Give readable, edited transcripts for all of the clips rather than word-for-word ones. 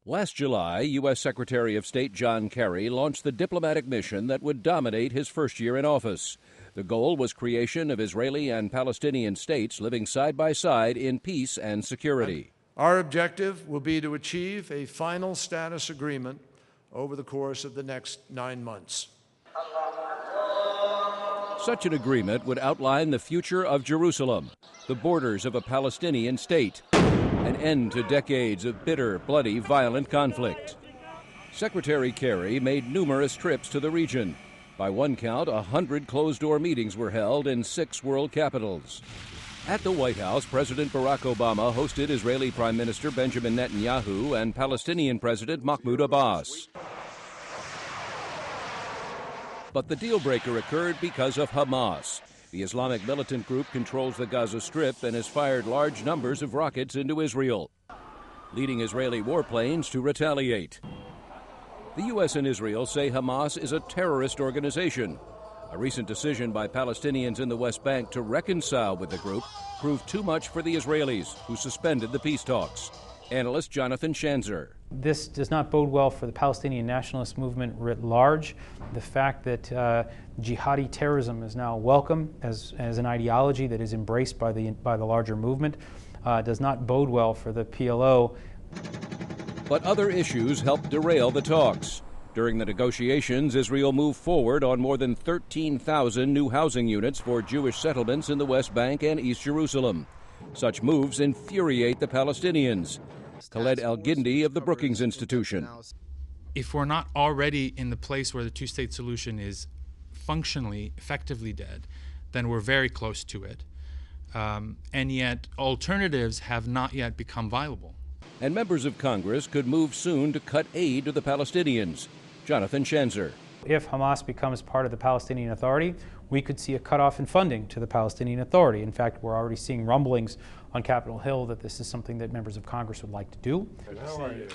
Last July, U.S. Secretary of State John Kerry launched the diplomatic mission that would dominate his first year in office. The goal was creation of Israeli and Palestinian states living side by side in peace and security. Our objective will be to achieve a final status agreement over the course of the next 9 months. Such an agreement would outline the future of Jerusalem, the borders of a Palestinian state, an end to decades of bitter, bloody, violent conflict. Secretary Kerry made numerous trips to the region. By one count, 100 closed-door meetings were held in 6 world capitals. At the White House, President Barack Obama hosted Israeli Prime Minister Benjamin Netanyahu and Palestinian President Mahmoud Abbas. But the deal-breaker occurred because of Hamas. The Islamic militant group controls the Gaza Strip and has fired large numbers of rockets into Israel, leading Israeli warplanes to retaliate. The U.S. and Israel say Hamas is a terrorist organization. A recent decision by Palestinians in the West Bank to reconcile with the group proved too much for the Israelis, who suspended the peace talks. Analyst Jonathan Schanzer. This does not bode well for the Palestinian nationalist movement writ large. The fact that jihadi terrorism is now welcome as an ideology that is embraced by the larger movement does not bode well for the PLO. But other issues helped derail the talks. During the negotiations, Israel moved forward on more than 13,000 new housing units for Jewish settlements in the West Bank and East Jerusalem. Such moves infuriate the Palestinians. Khaled El-Gindi of the Brookings Institution. If we're not already in the place where the two-state solution is functionally, effectively dead, then we're very close to it. And yet alternatives have not yet become viable. And members of Congress could move soon to cut aid to the Palestinians. Jonathan Schanzer. If Hamas becomes part of the Palestinian Authority, we could see a cutoff in funding to the Palestinian Authority. In fact, we're already seeing rumblings on Capitol Hill that this is something that members of Congress would like to do. How are you?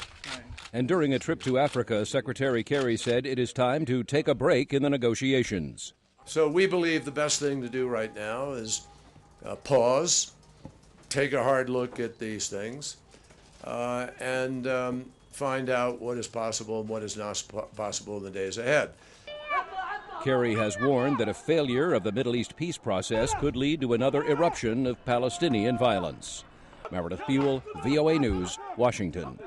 And during a trip to Africa, Secretary Kerry said it is time to take a break in the negotiations. So we believe the best thing to do right now is pause, take a hard look at these things, and find out what is possible and what is not possible in the days ahead. Kerry has warned that a failure of the Middle East peace process could lead to another eruption of Palestinian violence. Meredith Buel, VOA News, Washington.